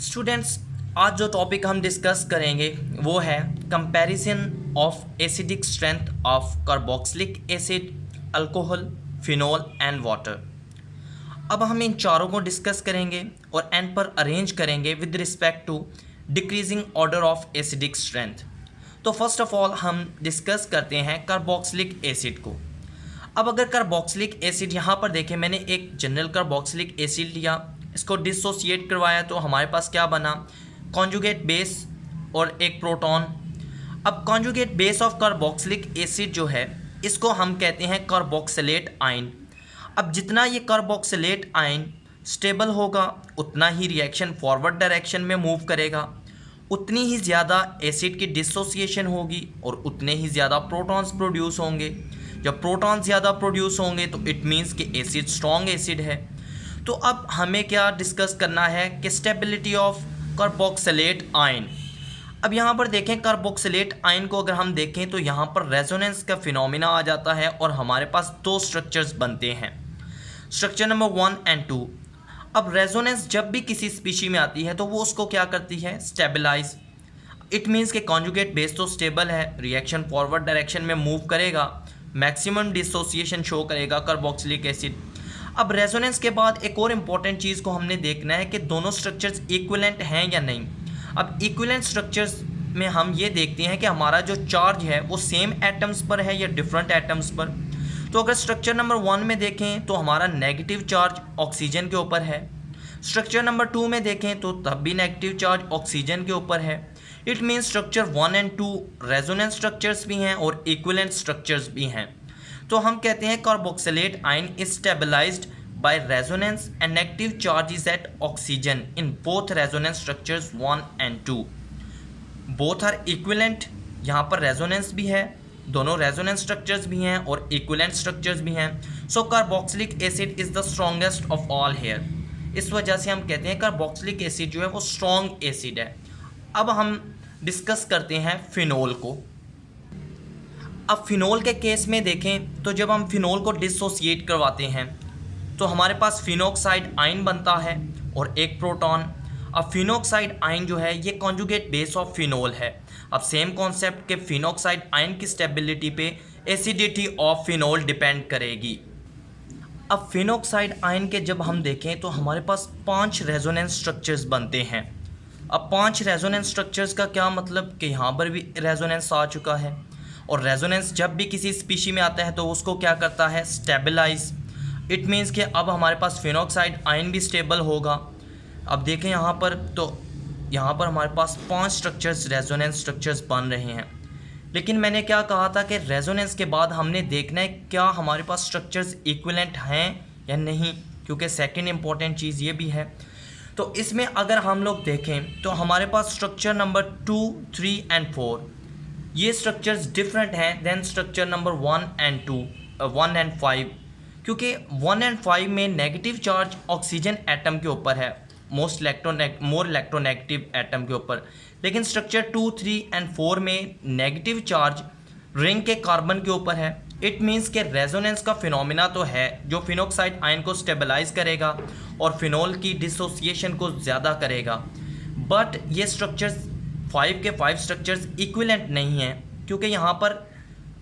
Students, आज जो topic हम डिस्कस करेंगे वो है comparison of acidic strength of carboxylic acid, alcohol, phenol and water. अब हम इन चारों को डिस्कस करेंगे और एंड पर अरेंज करेंगे with respect to decreasing order of acidic strength. तो फर्स्ट ऑफ ऑल हम डिस्कस करते हैं कार्बोक्सिलिक एसिड को। अब अगर कार्बोक्सिलिक एसिड यहाँ पर देखें, मैंने एक जनरल कार्बोक्सिलिक एसिड लिया, इसको डिसोसिएट करवाया तो हमारे पास क्या बना, कॉन्जुगेट बेस और एक प्रोटॉन। अब conjugate base of carboxylic acid जो है इसको हम कहते हैं कार्बोक्सिलेट आयन। अब जितना ये कार्बोक्सिलेट आयन स्टेबल होगा उतना ही रिएक्शन फॉरवर्ड डायरेक्शन में मूव करेगा, उतनी ही ज़्यादा एसिड की डिसोसिएशन होगी और उतने ही ज़्यादा प्रोटॉन्स प्रोड्यूस होंगे। जब प्रोटॉन ज़्यादा प्रोड्यूस होंगे तो इट मीन्स कि एसिड स्ट्रॉन्ग एसिड है। तो अब हमें क्या डिस्कस करना है कि स्टेबिलिटी ऑफ कार्बोक्सिलेट आयन। अब यहाँ पर देखें, कार्बोक्सिलेट आयन को अगर हम देखें तो यहाँ पर रेजोनेंस का फिनोमिना आ जाता है और हमारे पास दो स्ट्रक्चर्स बनते हैं, स्ट्रक्चर नंबर 1 एंड 2। अब रेजोनेंस जब भी किसी स्पीशी में आती है तो वो उसको क्या करती है, स्टेबलाइज। इट मीन्स कि कॉन्जुगेट बेस तो स्टेबल है, रिएक्शन फॉरवर्ड डायरेक्शन में मूव करेगा, मैक्सिमम डिसोसिएशन शो करेगा कार्बोक्सिलिक एसिड। अब रेजोनेंस के बाद एक और इम्पॉर्टेंट चीज़ को हमने देखना है कि दोनों स्ट्रक्चर्स इक्विवेलेंट हैं या नहीं। अब इक्विवेलेंट स्ट्रक्चर्स में हम ये देखते हैं कि हमारा जो चार्ज है वो सेम एटम्स पर है या डिफरेंट एटम्स पर। तो अगर स्ट्रक्चर नंबर 1 में देखें तो हमारा नेगेटिव चार्ज ऑक्सीजन के ऊपर है, स्ट्रक्चर नंबर 2 में देखें तो तब भी नेगेटिव चार्ज ऑक्सीजन के ऊपर है। It means structure 1 and 2 resonance structures भी हैं और इक्विवेलेंट स्ट्रक्चर्स भी हैं। तो हम कहते हैं carboxylate ion is stabilised by resonance and negative charge is at oxygen in both resonance structures 1 and 2। Both are equivalent, यहाँ पर रेजोनेंस भी है, दोनों रेजोनेंस स्ट्रक्चर्स भी हैं और इक्विवेलेंट स्ट्रक्चर्स भी हैं। So carboxylic acid is the strongest of all here. इस वजह से हम कहते हैं कार्बोक्सिलिक एसिड जो है वो स्ट्रॉन्ग एसिड है। अब हम डिस्कस करते हैं फिनोल को। अब फिनोल के केस में देखें तो जब हम फिनोल को डिसोसिएट करवाते हैं तो हमारे पास फिनोक्साइड आयन बनता है और एक प्रोटॉन। अब फिनोक्साइड आयन जो है ये कॉन्जुगेट बेस ऑफ फिनोल है। अब सेम कॉन्सेप्ट के फिनोक्साइड आयन की स्टेबिलिटी पे एसिडिटी ऑफ फिनोल डिपेंड करेगी। अब फिनोक्साइड आयन के जब हम देखें तो हमारे पास 5 रेजोनेंस स्ट्रक्चर्स बनते हैं। अब 5 रेजोनेंस स्ट्रक्चर्स का क्या मतलब कि यहाँ पर भी रेजोनेंस आ चुका है और रेजोनेंस जब भी किसी स्पीशी में आता है तो उसको क्या करता है, स्टेबलाइज। इट मीन्स कि अब हमारे पास फिनोक्साइड आयन भी स्टेबल होगा। अब देखें यहाँ पर तो यहाँ पर हमारे पास 5 स्ट्रक्चर्स रेजोनेंस स्ट्रक्चर्स बन रहे हैं। लेकिन मैंने क्या कहा था कि रेजोनेंस के बाद हमने देखना है क्या हमारे पास स्ट्रक्चर्स इक्विवेलेंट हैं या नहीं, क्योंकि सेकंड इंपॉर्टेंट चीज़ ये भी है। तो इसमें अगर हम लोग देखें तो हमारे पास स्ट्रक्चर नंबर 2, 3 एंड 4 ये स्ट्रक्चर्स डिफरेंट हैं दैन स्ट्रक्चर नंबर 1 एंड 5, क्योंकि 1 एंड 5 में नेगेटिव चार्ज ऑक्सीजन एटम के ऊपर है, मोर इलेक्ट्रोनेगेटिव एटम के ऊपर। लेकिन स्ट्रक्चर 2, 3 एंड 4 में नेगेटिव चार्ज रिंग के कार्बन के ऊपर है। इट मीन्स के रेजोनेंस का फिनोमिना तो है जो फिनोक्साइड आयन को स्टेबलाइज करेगा और फिनोल की डिसोसिएशन को ज़्यादा करेगा। बट ये स्ट्रक्चर्स 5 के 5 स्ट्रक्चर्स इक्विवेलेंट नहीं हैं, क्योंकि यहाँ पर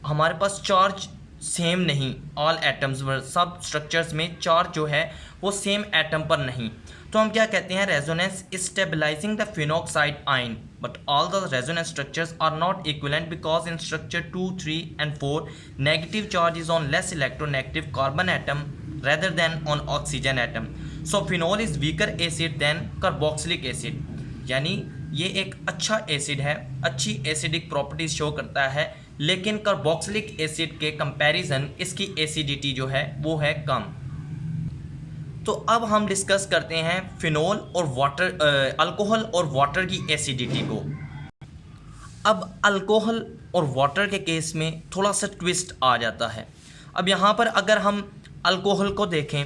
हमारे पास चार्ज सेम नहीं, ऑल एटम्स पर, सब स्ट्रक्चर्स में चार्ज जो है वो सेम एटम पर नहीं। तो हम क्या कहते हैं, resonance is stabilising the phenoxide ion but all the resonance structures are not equivalent because in structure 2, 3 and 4 negative charge is on less electronegative carbon atom rather than on oxygen atom. So phenol is weaker acid than carboxylic acid. यानी ये एक अच्छा acid है, अच्छी acidic properties show करता है, लेकिन carboxylic acid के कंपैरिजन इसकी एसिडिटी जो है वो है कम। तो अब हम डिस्कस करते हैं फिनोल और वाटर, अल्कोहल और वाटर की एसिडिटी को। अब अल्कोहल और वाटर के केस में थोड़ा सा ट्विस्ट आ जाता है। अब यहाँ पर अगर हम अल्कोहल को देखें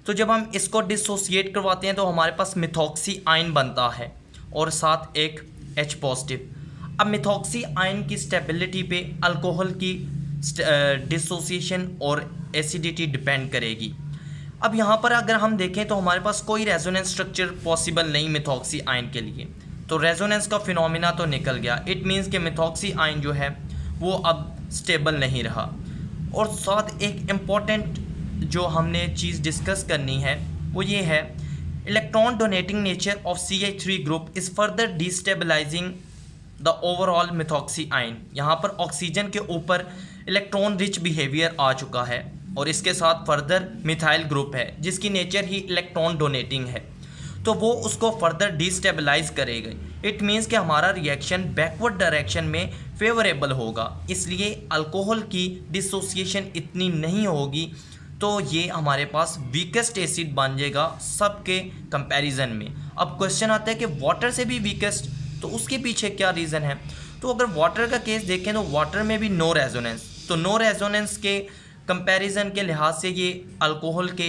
तो जब हम इसको डिसोसिएट करवाते हैं तो हमारे पास मिथॉक्सी आयन बनता है और साथ एक H पॉजिटिव। अब मिथॉक्सी आयन की स्टेबिलिटी पे अल्कोहल की डिसोसिएशन और एसिडिटी डिपेंड करेगी। अब यहाँ पर अगर हम देखें तो हमारे पास कोई रेजोनेंस स्ट्रक्चर पॉसिबल नहीं मिथॉक्सी आयन के लिए, तो रेजोनेंस का फिनोमिना तो निकल गया। इट मीन्स कि मिथॉक्सी आयन जो है वो अब स्टेबल नहीं रहा। और साथ एक इम्पॉर्टेंट जो हमने चीज़ डिस्कस करनी है वो ये है, electron donating nature of CH3 group is further destabilising the overall methoxy ion. यहाँ पर ऑक्सीजन के ऊपर इलेक्ट्रॉन रिच बिहेवियर आ चुका है और इसके साथ फर्दर मिथाइल ग्रुप है जिसकी नेचर ही इलेक्ट्रॉन डोनेटिंग है, तो वो उसको फर्दर डिस्टेबलाइज करेगा। इट मीन्स कि हमारा रिएक्शन बैकवर्ड डायरेक्शन में फेवरेबल होगा, इसलिए अल्कोहल की डिसोसिएशन इतनी नहीं होगी, तो ये हमारे पास वीकेस्ट एसिड बन जाएगा सबके कंपैरिजन में। अब क्वेश्चन आता है कि वाटर से भी वीकेस्ट, तो उसके पीछे क्या रीज़न है। तो अगर वाटर का केस देखें तो वाटर में भी नो रेजोनेंस, तो नो रेजोनेंस के कंपैरिजन के लिहाज से ये अल्कोहल के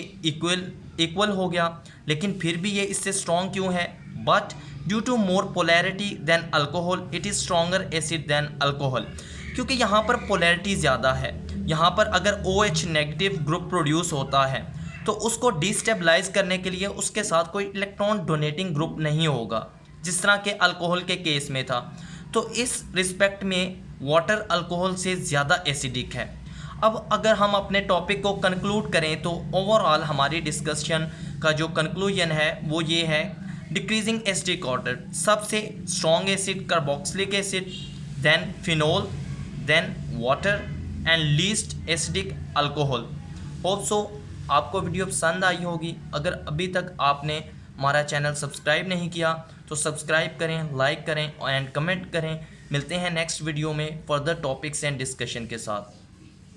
इक्वल हो गया, लेकिन फिर भी ये इससे स्ट्रॉन्ग क्यों है। But due to more polarity than alcohol it is stronger acid than alcohol, क्योंकि यहाँ पर पोलैरिटी ज़्यादा है। यहाँ पर अगर OH नेगेटिव ग्रुप प्रोड्यूस होता है तो उसको डिस्टेबलाइज करने के लिए उसके साथ कोई इलेक्ट्रॉन डोनेटिंग ग्रुप नहीं होगा, जिस तरह के अल्कोहल के केस में था। तो इस रिस्पेक्ट में वाटर अल्कोहल से ज़्यादा एसिडिक है। अब अगर हम अपने टॉपिक को कंक्लूड करें तो ओवरऑल हमारी डिस्कशन का जो कंक्लूजन है वो ये है, डिक्रीजिंग एसिडिक ऑर्डर, सबसे strong acid carboxylic acid, then phenol, then water and least acidic alcohol. Hope so आपको वीडियो पसंद आई होगी। अगर अभी तक आपने हमारा चैनल सब्सक्राइब नहीं किया तो सब्सक्राइब करें, लाइक करें एंड कमेंट करें। मिलते हैं नेक्स्ट वीडियो में फर्दर टॉपिक्स एंड डिस्कशन के साथ।